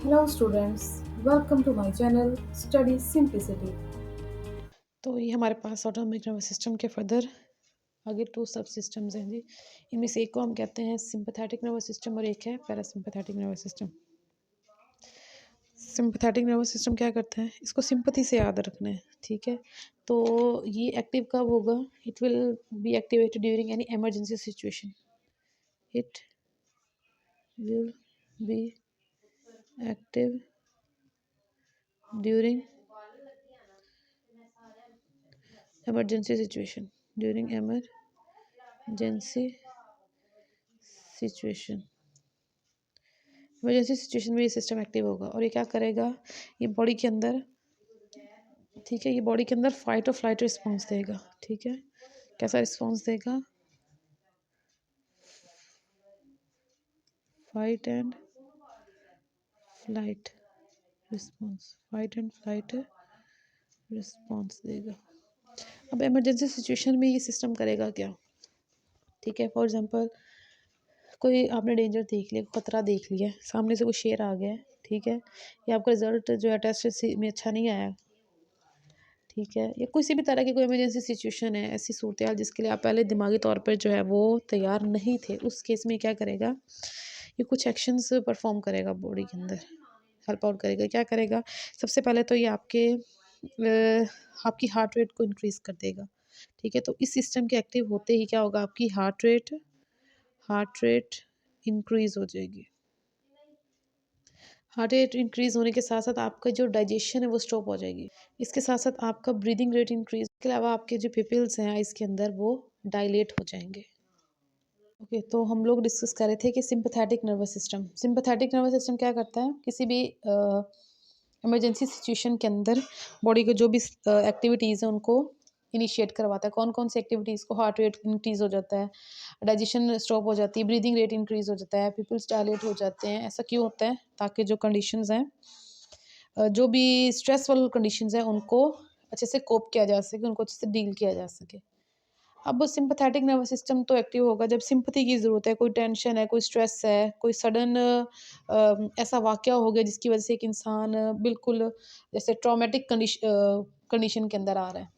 Hello students, welcome to my channel Study Simplicity. तो ये हमारे पास ऑटोनॉमिक नर्वस सिस्टम के फर्दर आगे टू सब सिस्टम्स हैं जी। इनमें से एक को हम कहते हैं सिंपैथेटिक नर्वस सिस्टम और एक है parasympathetic nervous system. Sympathetic nervous system क्या करता है, इसको सिंपैथी से याद रखना है, ठीक है। तो ये एक्टिव कब होगा? It will be activated during any emergency situation. It will be active during emergency situation during emergency situation emergency situation में ये सिस्टम एक्टिव होगा और ये क्या करेगा, ये बॉडी के अंदर, ठीक है, ये बॉडी के अंदर फाइट और फ्लाइट रिस्पॉन्स देगा, ठीक है। कैसा रिस्पॉन्स देगा? Fight and flight response, fight and flight response देगा। अब इमरजेंसी सिचुएशन में ये सिस्टम करेगा क्या, ठीक है। फॉर एग्जांपल कोई आपने डेंजर देख लिया, खतरा देख लिया, सामने से कोई शेर आ गया है, ठीक है, या आपका रिजल्ट जो है टेस्ट में अच्छा नहीं आया, ठीक है, या किसी भी तरह की कोई इमरजेंसी सिचुएशन है, ऐसी सूरत जिसके लिए आप पहले दिमागी तौर पर जो है वो तैयार नहीं थे, उस केस में क्या करेगा, ये कुछ एक्शंस परफॉर्म करेगा बॉडी के अंदर, हेल्प आउट करेगा। क्या करेगा? सबसे पहले तो ये आपकी हार्ट रेट को इंक्रीज़ कर देगा, ठीक है। तो इस सिस्टम के एक्टिव होते ही क्या होगा, आपकी हार्ट रेट इंक्रीज़ हो जाएगी। हार्ट रेट इंक्रीज़ होने के साथ साथ आपका जो डाइजेशन है वो स्टॉप हो जाएगी। इसके साथ साथ आपका ब्रीदिंग रेट इंक्रीज़, इसके अलावा आपके जो पिपल्स हैं आइज़ के अंदर वो डायलेट हो जाएंगे। ओके, तो हम लोग डिस्कस कर रहे थे कि सिंपैथेटिक नर्वस सिस्टम क्या करता है, किसी भी इमरजेंसी सिचुएशन के अंदर बॉडी के जो भी एक्टिविटीज़ हैं उनको इनिशिएट करवाता है। कौन कौन सी एक्टिविटीज़ को? हार्ट रेट इंक्रीज़ हो जाता है, डाइजेशन स्टॉप हो जाती है, ब्रीदिंग रेट इंक्रीज़ हो जाता है, पिपल्स डायलेट हो जाते हैं। ऐसा क्यों होता है? ताकि जो कंडीशंस हैं, जो भी स्ट्रेसफुल कंडीशंस हैं उनको अच्छे से कोप किया जा सके, उनको अच्छे से डील किया जा सके। अब वो सिंपैथेटिक नर्वस सिस्टम तो एक्टिव होगा जब सिंपैथी की ज़रूरत है, कोई टेंशन है, कोई स्ट्रेस है, कोई सडन ऐसा वाक़या हो गया जिसकी वज़ह से एक इंसान बिल्कुल जैसे ट्रॉमेटिक कंडीशन के अंदर आ रहा है।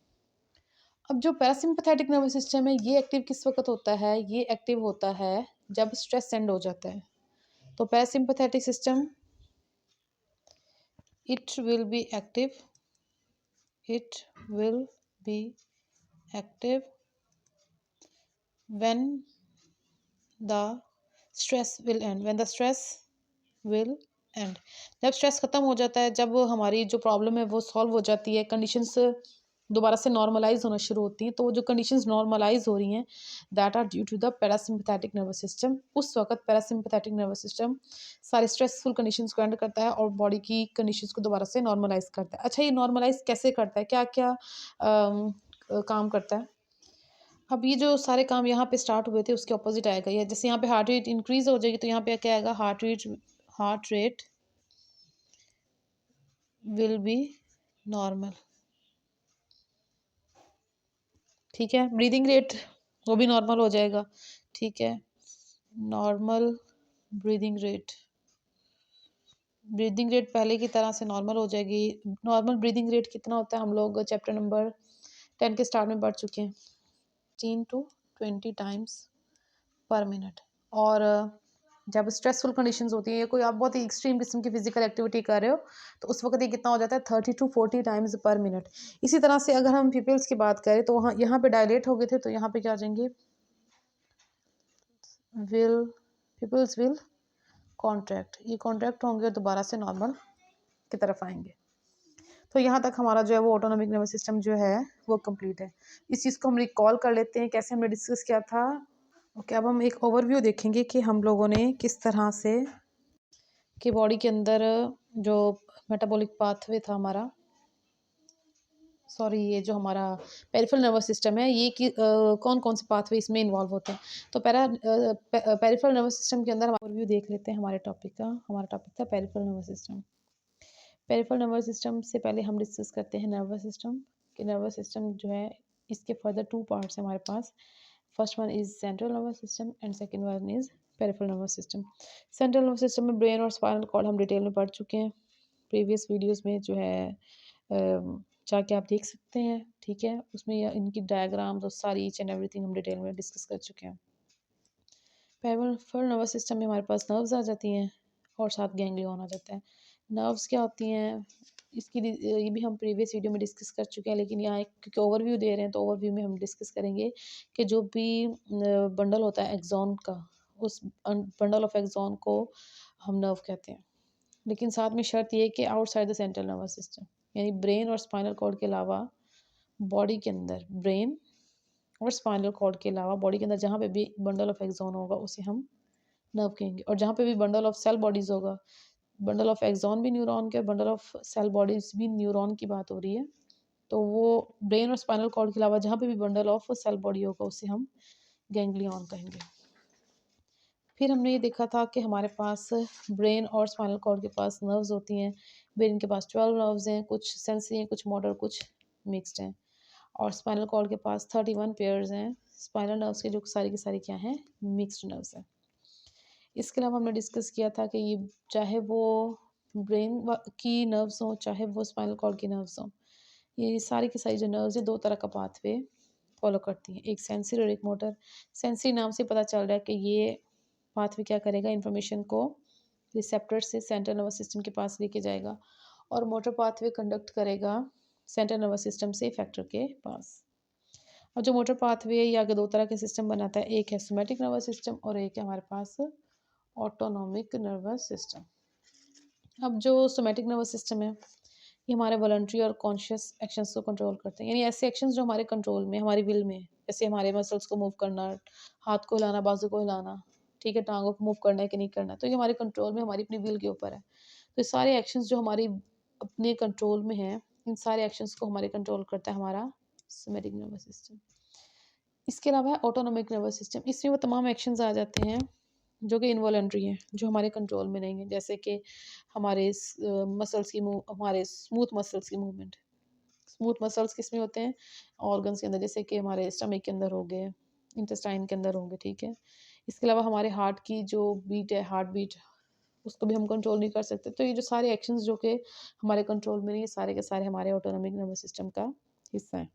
अब जो पैरासिम्पैथेटिक नर्वस सिस्टम है ये एक्टिव किस वक़्त होता है? ये एक्टिव होता है जब स्ट्रेस एंड हो जाता है। तो parasympathetic system it will be active it will be active when the stress will and when the stress will and जब स्ट्रेस ख़त्म हो जाता है, जब हमारी जो प्रॉब्लम है वो सॉल्व हो जाती है, कंडीशंस दोबारा से नॉर्मलाइज होना शुरू होती हैं, तो वो जो कंडीशंस नॉर्मलाइज हो रही हैं that are due to the parasympathetic nervous system. उस वक्त पैरासिम्पैथेटिक नर्वस सिस्टम सारी स्ट्रेसफुल कंडीशंस को एंड करता है और बॉडी की कंडीशंस को दोबारा से नॉर्मलाइज करता है। अच्छा, ये नॉर्मलाइज कैसे करता है, क्या क्या काम करता है? अब ये जो सारे काम यहाँ पे स्टार्ट हुए थे उसके ऑपोजिट आएगा, या जैसे यहाँ पे हार्ट रेट इंक्रीज हो जाएगी तो यहाँ पे क्या आएगा, heart rate will be normal, ठीक है। ब्रीदिंग रेट वो भी नॉर्मल हो जाएगा, ठीक है। Normal breathing rate, breathing rate पहले की तरह से नॉर्मल हो जाएगी। नॉर्मल ब्रीदिंग रेट कितना होता है, हम लोग चैप्टर नंबर 10 के स्टार्ट में पढ़ चुके हैं, 15 to 20 टाइम्स पर मिनट। और जब स्ट्रेसफुल कंडीशंस होती हैं या कोई आप बहुत ही एक्सट्रीम किस्म की फिजिकल एक्टिविटी कर रहे हो तो उस वक्त ये कितना हो जाता है, 30 to 40 टाइम्स पर मिनट। इसी तरह से अगर हम पीपल्स की बात करें तो वहाँ यहाँ पे डायलेट हो गए थे, तो यहाँ पे क्या आ जाएंगे, विल पीपल्स विल कॉन्ट्रैक्ट, ये कॉन्ट्रैक्ट होंगे और दोबारा से नॉर्मल की तरफ आएंगे। तो यहाँ तक हमारा जो है वो ऑटोनॉमिक नर्वस सिस्टम जो है वो कंप्लीट है। इस चीज़ को हम रिकॉल कर लेते हैं, कैसे हमने डिस्कस किया था। ओके, अब हम एक ओवरव्यू देखेंगे कि हम लोगों ने किस तरह से कि बॉडी के अंदर जो मेटाबॉलिक पाथवे था हमारा, सॉरी, ये जो हमारा पेरिफेरल नर्वस सिस्टम है ये कि कौन कौन से पाथवे इसमें इन्वॉल्व होते हैं। तो पेरिफेरल नर्वस सिस्टम के अंदर हम ओवरव्यू देख लेते हैं हमारे टॉपिक का। हमारा टॉपिक था peripheral nervous system. Peripheral nervous system से पहले हम डिस्कस करते हैं नर्वस सिस्टम, कि नर्वस सिस्टम जो है इसके फर्दर टू पार्ट्स हैं हमारे पास। First one is central nervous system and second one is peripheral nervous system. Central nervous system में ब्रेन और स्पाइनल कॉर्ड हम डिटेल में पढ़ चुके हैं। प्रीवियस वीडियोस में जो है जाके आप देख सकते हैं, ठीक है? उसमें इनकी डायग्राम्स और सारी ईच एंड एवरीथिंग हम डिटेल में डिस्कस कर चुके हैं। पेरिफेरल नर्वस सिस्टम में हमारे पास नर्व्स आ जाती हैं और साथ गैंग्लियन आ जाता है। नर्व्स क्या होती हैं, ये भी हम प्रीवियस वीडियो में डिस्कस कर चुके हैं, लेकिन यहाँ एक क्योंकि ओवरव्यू दे रहे हैं तो ओवरव्यू में हम डिस्कस करेंगे कि जो भी बंडल होता है एक्सॉन का, उस बंडल ऑफ एक्सॉन को हम नर्व कहते हैं। लेकिन साथ में शर्त ये है कि outside the central nervous system, यानी ब्रेन और स्पाइनल कॉर्ड के अलावा बॉडी के अंदर, ब्रेन और स्पाइनल कॉर्ड के अलावा बॉडी के अंदर जहाँ पे भी बंडल ऑफ एक्सॉन होगा उसे हम नर्व कहेंगे। और जहाँ पे भी बंडल ऑफ सेल बॉडीज होगा, बंडल ऑफ एक्सॉन भी न्यूरॉन के, बंडल ऑफ सेल बॉडीज भी न्यूरॉन की बात हो रही है, तो वो ब्रेन और स्पाइनल कॉर्ड के अलावा जहाँ पे भी बंडल ऑफ सेल बॉडी होगा उसे हम गैंग्लियन कहेंगे। फिर हमने ये देखा था कि हमारे पास ब्रेन और स्पाइनल कॉर्ड के पास नर्व्स होती हैं। ब्रेन के पास 12 नर्व्स हैं, कुछ सेंसरी हैं, कुछ मोटर, कुछ मिक्स्ड हैं। और स्पाइनल कॉर्ड के पास 31 पेयर्स हैं। स्पाइनल नर्व्स के जो सारी की सारी क्या हैं, मिक्स्ड नर्व्स हैं। इसके अलावा हमने डिस्कस किया था कि ये चाहे वो ब्रेन की नर्व्स हों, चाहे वो स्पाइनल कॉर्ड की नर्व्स हों, ये सारी की सारी जो नर्व्स है दो तरह का पाथवे फॉलो करती हैं, एक सेंसरी और एक मोटर। सेंसरी नाम से पता चल रहा है कि ये पाथवे क्या करेगा, इन्फॉर्मेशन को रिसेप्टर से सेंट्रल नर्वस सिस्टम के पास लेके जाएगा, और मोटर पाथवे कंडक्ट करेगा सेंट्रल नर्वस सिस्टम से इफेक्टर के पास। और जो मोटर पाथवे है ये आगे दो तरह के सिस्टम बनाता है, एक है सोमैटिक नर्वस सिस्टम और एक है हमारे पास ऑटोनॉमिक नर्वस सिस्टम। अब जो सोमैटिक नर्वस सिस्टम है ये हमारे वॉलंटरी और कॉन्शियस एक्शंस को कंट्रोल करते हैं, यानी ऐसे एक्शंस जो हमारे कंट्रोल में, हमारी विल में, जैसे हमारे मसल्स को मूव करना, हाथ को हिलाना, बाजू को हिलाना, ठीक है, टांगों को मूव करना है कि नहीं करना, तो ये हमारे कंट्रोल में, हमारी अपनी विल के ऊपर है। तो ये सारे एक्शंस जो हमारी अपने कंट्रोल में हैं, इन सारे एक्शंस को हमारे कंट्रोल करता है हमारा सोमैटिक नर्वस सिस्टम। इसके अलावा है ऑटोनॉमिक नर्वस सिस्टम। इसमें वो तमाम एक्शंस आ जाते हैं जो कि इनवॉलंटरी हैं, जो हमारे कंट्रोल में नहीं है, जैसे कि हमारे मसल्स की मूव, हमारे स्मूथ मसल्स की मूवमेंट। स्मूथ मसल्स किस में होते हैं, ऑर्गन्स के अंदर, जैसे कि हमारे स्टमक के अंदर हो गए, इंटेस्टाइन के अंदर होंगे, ठीक है। इसके अलावा हमारे हार्ट की जो बीट है, हार्ट बीट, उसको भी हम कंट्रोल नहीं कर सकते। तो ये जो सारे एक्शंस जो कि हमारे कंट्रोल में नहीं, ये सारे के सारे हमारे ऑटोनॉमिक नर्वस सिस्टम का हिस्सा है।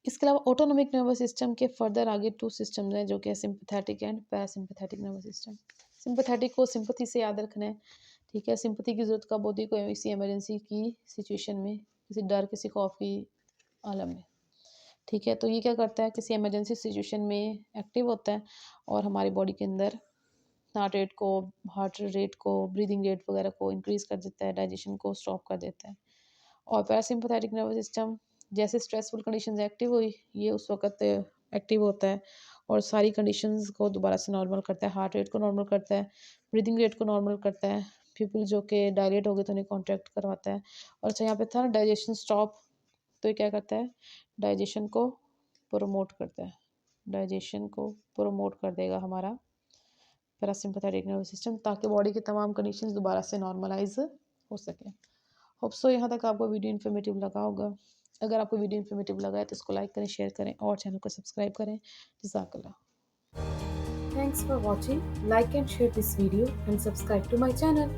इसके अलावा ऑटोनॉमिक नर्वस सिस्टम के फर्दर आगे टू सिस्टम्स हैं जो कि sympathetic and parasympathetic nervous system. Sympathetic को सिंपैथी से याद रखना है, ठीक है। सिंपैथी की ज़रूरत कब होती है, कोई किसी इमरजेंसी की सिचुएशन में, किसी डर, किसी खौफ की आलम में, ठीक है। तो ये क्या करता है, किसी इमरजेंसी सिचुएशन में एक्टिव होता है और हमारी बॉडी के अंदर हार्ट रेट को, ब्रीदिंग रेट वगैरह को इंक्रीज़ कर देता है, डाइजेशन को स्टॉप कर देता है। और पैरासिम्पैथेटिक नर्वस सिस्टम, जैसे स्ट्रेसफुल कंडीशंस एक्टिव हुई, ये उस वक़्त एक्टिव होता है और सारी कंडीशंस को दोबारा से नॉर्मल करता है, हार्ट रेट को नॉर्मल करता है, ब्रीदिंग रेट को नॉर्मल करता है, पीपल जो कि डायलेट हो गए तो उन्हें कॉन्ट्रैक्ट करवाता है। और अच्छा यहाँ पे था ना डाइजेशन स्टॉप, तो ये क्या करता है, डाइजेशन को प्रमोट करता है, डाइजेशन को प्रमोट कर देगा हमारा पैरासिम्पैथेटिक नर्वस सिस्टम, ताकि बॉडी की तमाम कंडीशंस दोबारा से नॉर्मलाइज हो सके। होप सो यहाँ तक आपको वीडियो इन्फॉर्मेटिव लगा होगा। अगर आपको वीडियो इन्फॉर्मेटिव लगा है तो इसको लाइक करें, शेयर करें और चैनल को सब्सक्राइब करें। जज़ाकल्लाह। Thanks for watching. Like and share this video and subscribe to my channel.